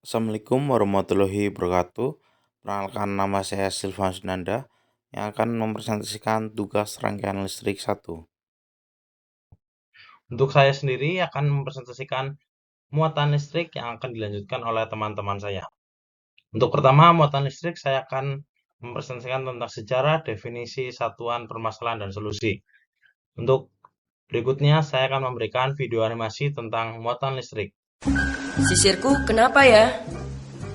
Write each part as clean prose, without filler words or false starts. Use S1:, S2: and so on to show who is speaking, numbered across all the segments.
S1: Assalamualaikum warahmatullahi wabarakatuh. Perkenalkan, nama saya Silvan Sunanda yang akan mempresentasikan tugas rangkaian listrik 1.
S2: Untuk saya sendiri akan mempresentasikan muatan listrik yang akan dilanjutkan oleh teman-teman saya. Untuk pertama, muatan listrik saya akan mempresentasikan tentang sejarah, definisi, satuan, permasalahan, dan solusi. Untuk berikutnya, saya akan memberikan video animasi tentang muatan listrik.
S3: Sisirku kenapa ya?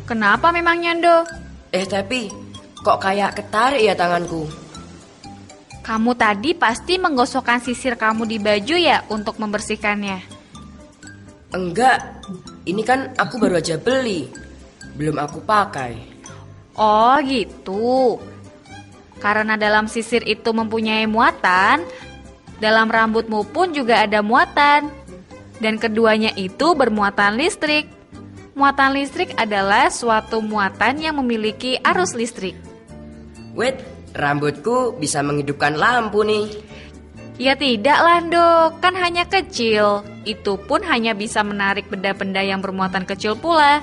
S4: Kenapa memangnya, Ndo?
S3: Tapi kok kayak ketarik ya tanganku?
S4: Kamu tadi pasti menggosokkan sisir kamu di baju ya untuk membersihkannya.
S3: Enggak, ini kan aku baru aja beli. Belum aku pakai.
S4: Oh gitu. Karena dalam sisir itu mempunyai muatan, dalam rambutmu pun juga ada muatan. Dan keduanya itu bermuatan listrik. Muatan listrik adalah suatu muatan yang memiliki arus listrik.
S3: Wait, rambutku bisa menghidupkan lampu nih.
S4: Ya tidak lah, Ndo, kan hanya kecil. Itu pun hanya bisa menarik benda-benda yang bermuatan kecil pula.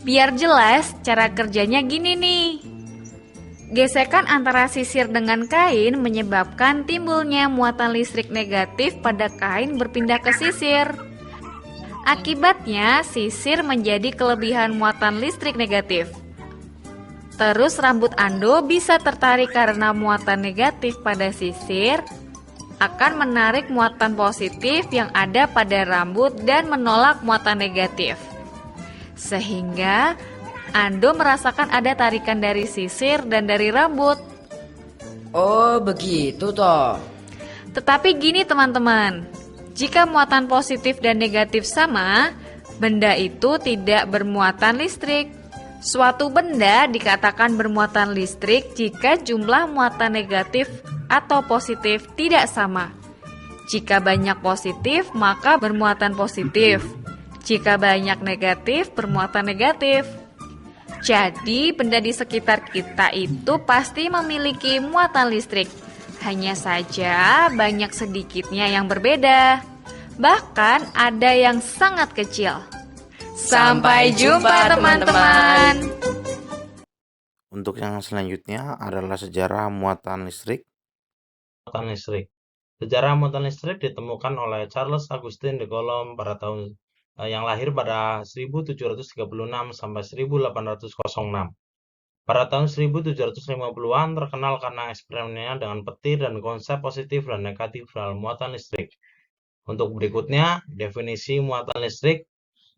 S4: Biar jelas, cara kerjanya gini nih. Gesekan antara sisir dengan kain menyebabkan timbulnya muatan listrik negatif pada kain berpindah ke sisir. Akibatnya, sisir menjadi kelebihan muatan listrik negatif. Terus rambut Ando bisa tertarik karena muatan negatif pada sisir akan menarik muatan positif yang ada pada rambut dan menolak muatan negatif. Sehingga Ando merasakan ada tarikan dari sisir dan dari rambut.
S3: Oh, begitu toh.
S4: Tetapi gini teman-teman, jika muatan positif dan negatif sama, benda itu tidak bermuatan listrik. Suatu benda dikatakan bermuatan listrik jika jumlah muatan negatif atau positif tidak sama. Jika banyak positif, maka bermuatan positif. Jika banyak negatif, bermuatan negatif. Jadi, benda di sekitar kita itu pasti memiliki muatan listrik. Hanya saja banyak sedikitnya yang berbeda. Bahkan ada yang sangat kecil. Sampai jumpa teman-teman.
S1: Untuk yang selanjutnya adalah sejarah muatan listrik.
S2: Muatan listrik. Sejarah muatan listrik ditemukan oleh Charles Augustin de Coulomb pada tahun yang lahir pada 1736 sampai 1806. Pada tahun 1750-an terkenal karena eksperimennya dengan petir dan konsep positif dan negatif dalam muatan listrik. Untuk berikutnya, definisi muatan listrik.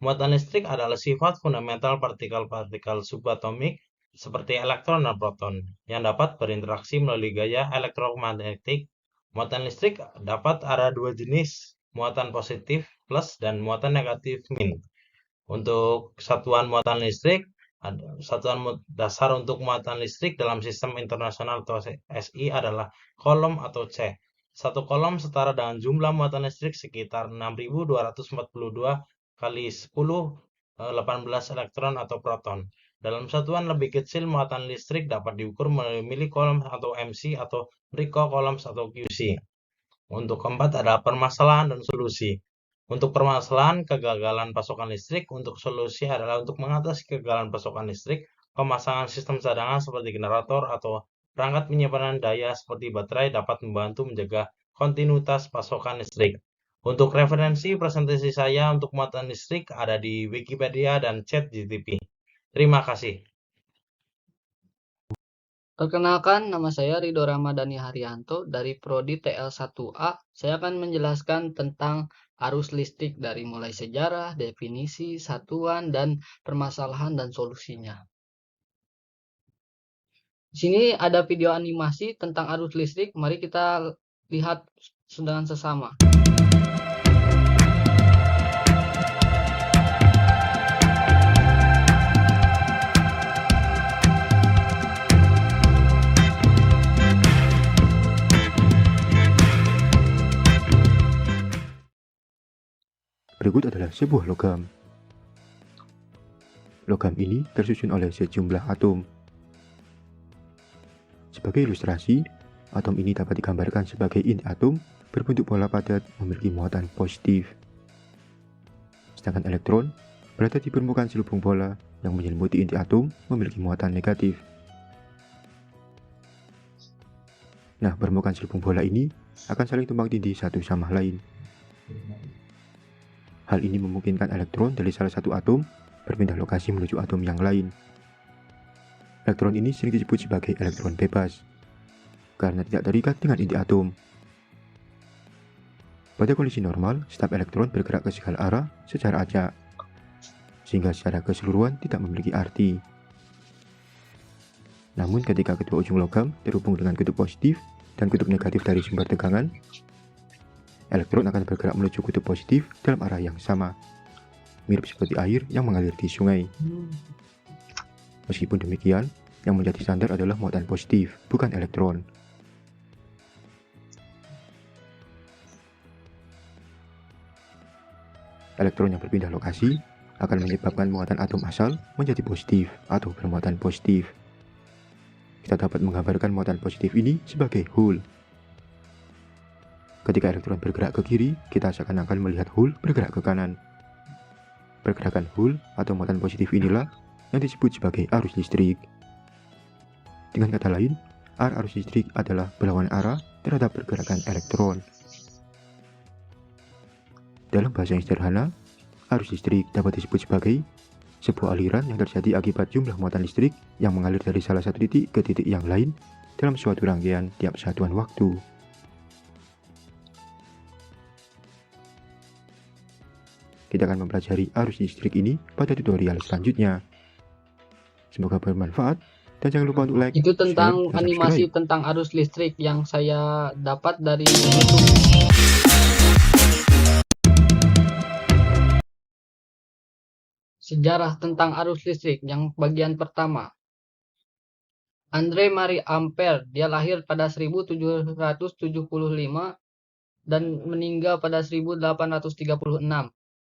S2: Muatan listrik adalah sifat fundamental partikel-partikel subatomik seperti elektron dan proton yang dapat berinteraksi melalui gaya elektromagnetik. Muatan listrik dapat ada dua jenis, muatan positif plus dan muatan negatif min. Untuk satuan muatan listrik, satuan dasar untuk muatan listrik dalam sistem internasional atau SI adalah Coulomb atau C. Satu Coulomb setara dengan jumlah muatan listrik sekitar 6.242 kali 10 18 elektron atau proton. Dalam satuan lebih kecil, muatan listrik dapat diukur melalui millicoulomb atau MC atau picocoulomb atau QC. Untuk keempat ada permasalahan dan solusi. Untuk permasalahan kegagalan pasokan listrik, untuk solusi adalah untuk mengatasi kegagalan pasokan listrik, pemasangan sistem cadangan seperti generator atau perangkat penyimpanan daya seperti baterai dapat membantu menjaga kontinuitas pasokan listrik. Untuk referensi presentasi saya untuk muatan listrik ada di Wikipedia dan ChatGPT. Terima kasih.
S5: Perkenalkan, nama saya Ridho Ramadhani Haryanto dari Prodi TL1A. Saya akan menjelaskan tentang arus listrik dari mulai sejarah, definisi, satuan, dan permasalahan dan solusinya. Di sini ada video animasi tentang arus listrik. Mari kita lihat dengan sesama.
S6: Berikut adalah sebuah logam. Logam ini tersusun oleh sejumlah atom. Sebagai ilustrasi, atom ini dapat digambarkan sebagai inti atom berbentuk bola padat memiliki muatan positif. Sedangkan elektron berada di permukaan selubung bola yang menyelimuti inti atom memiliki muatan negatif. Nah, permukaan selubung bola ini akan saling tumpang tindih satu sama lain. Hal ini memungkinkan elektron dari salah satu atom berpindah lokasi menuju atom yang lain. Elektron ini sering disebut sebagai elektron bebas, karena tidak terikat dengan inti atom. Pada kondisi normal, setiap elektron bergerak ke segala arah secara acak, sehingga secara keseluruhan tidak memiliki arti. Namun ketika kedua ujung logam terhubung dengan kutub positif dan kutub negatif dari sumber tegangan, elektron akan bergerak menuju kutub positif dalam arah yang sama, mirip seperti air yang mengalir di sungai. Meskipun demikian, yang menjadi standar adalah muatan positif, bukan elektron. Elektron yang berpindah lokasi akan menyebabkan muatan atom asal menjadi positif atau bermuatan positif. Kita dapat menggambarkan muatan positif ini sebagai hole. Ketika elektron bergerak ke kiri, kita seakan-akan melihat hole bergerak ke kanan. Pergerakan hole atau muatan positif inilah yang disebut sebagai arus listrik. Dengan kata lain, arus listrik adalah berlawanan arah terhadap pergerakan elektron. Dalam bahasa yang sederhana, arus listrik dapat disebut sebagai sebuah aliran yang terjadi akibat jumlah muatan listrik yang mengalir dari salah satu titik ke titik yang lain dalam suatu rangkaian tiap satuan waktu. Kita akan mempelajari arus listrik ini pada tutorial selanjutnya. Semoga bermanfaat dan jangan lupa untuk like,
S5: Itu tentang
S6: share, dan
S5: animasi
S6: subscribe.
S5: tentang arus listrik yang saya dapat dari YouTube. Sejarah tentang arus listrik yang bagian pertama. Andre Marie Ampere, dia lahir pada 1775 dan meninggal pada 1836.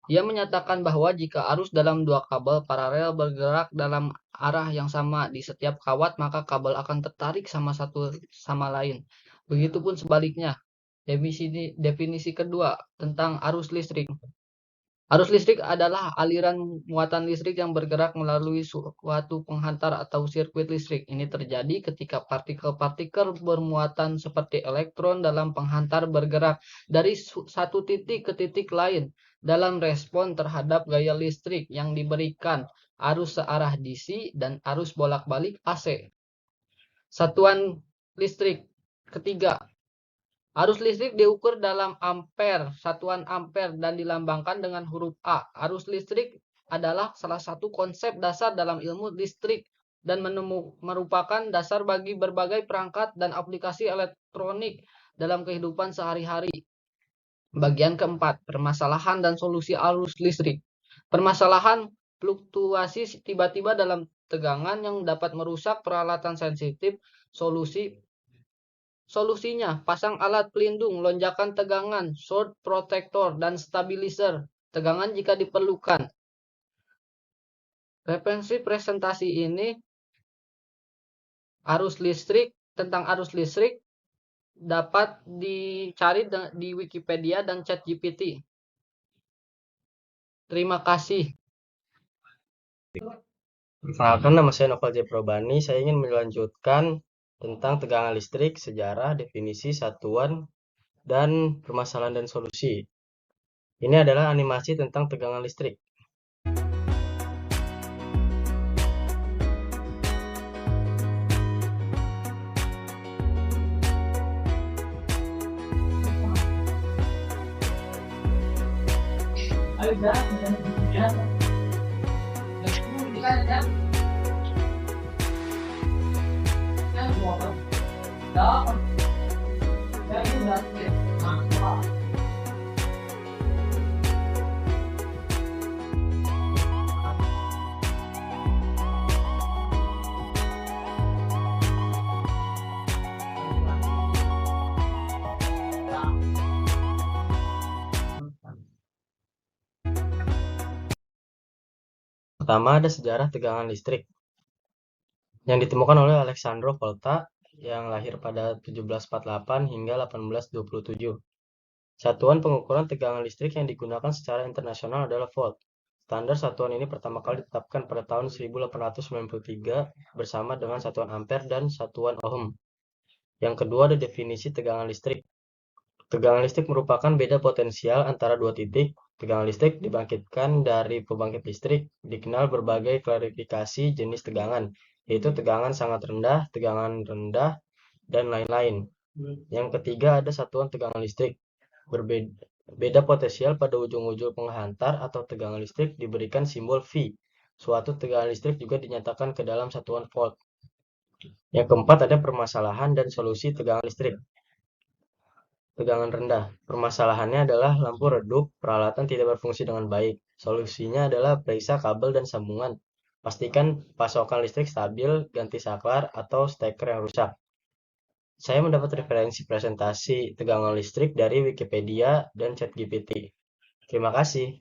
S5: Ia menyatakan bahwa jika arus dalam dua kabel paralel bergerak dalam arah yang sama di setiap kawat, maka kabel akan tertarik satu sama lain. Begitupun sebaliknya. Definisi kedua tentang arus listrik. Arus listrik adalah aliran muatan listrik yang bergerak melalui suatu penghantar atau sirkuit listrik. Ini terjadi ketika partikel-partikel bermuatan seperti elektron dalam penghantar bergerak dari satu titik ke titik lain dalam respon terhadap gaya listrik yang diberikan, arus searah DC dan arus bolak-balik AC. Satuan listrik ketiga. Arus listrik diukur dalam ampere, satuan ampere, dan dilambangkan dengan huruf A. Arus listrik adalah salah satu konsep dasar dalam ilmu listrik dan merupakan dasar bagi berbagai perangkat dan aplikasi elektronik dalam kehidupan sehari-hari. Bagian keempat, permasalahan dan solusi arus listrik. Permasalahan, fluktuasi tiba-tiba dalam tegangan yang dapat merusak peralatan sensitif. Solusinya, pasang alat pelindung, lonjakan tegangan, surge protector, dan stabilizer tegangan jika diperlukan. Referensi presentasi ini tentang arus listrik dapat dicari di Wikipedia dan ChatGPT. Terima kasih.
S2: Perkenalkan, nama saya Novel J. Probani. Saya ingin melanjutkan tentang tegangan listrik, sejarah, definisi, satuan, dan permasalahan dan solusi. Ini adalah animasi tentang tegangan listrik. Pertama, ada sejarah tegangan listrik yang ditemukan oleh Alessandro Volta yang lahir pada 1748 hingga 1827. Satuan pengukuran tegangan listrik yang digunakan secara internasional adalah volt.
S7: Standar satuan ini pertama kali ditetapkan pada tahun 1893 bersama dengan satuan ampere dan satuan ohm. Yang kedua ada definisi tegangan listrik. Tegangan listrik merupakan beda potensial antara dua titik. Tegangan listrik dibangkitkan dari pembangkit listrik. Dikenal berbagai klarifikasi jenis tegangan, yaitu tegangan sangat rendah, tegangan rendah, dan lain-lain. Yang ketiga ada satuan tegangan listrik. Beda potensial pada ujung-ujung penghantar atau tegangan listrik diberikan simbol V. Suatu tegangan listrik juga dinyatakan ke dalam satuan volt. Yang keempat ada permasalahan dan solusi tegangan listrik. Tegangan rendah. Permasalahannya adalah lampu redup, peralatan tidak berfungsi dengan baik. Solusinya adalah periksa kabel dan sambungan. Pastikan pasokan listrik stabil, ganti saklar atau steker yang rusak. Saya mendapat referensi presentasi tegangan listrik dari Wikipedia dan ChatGPT. Terima kasih.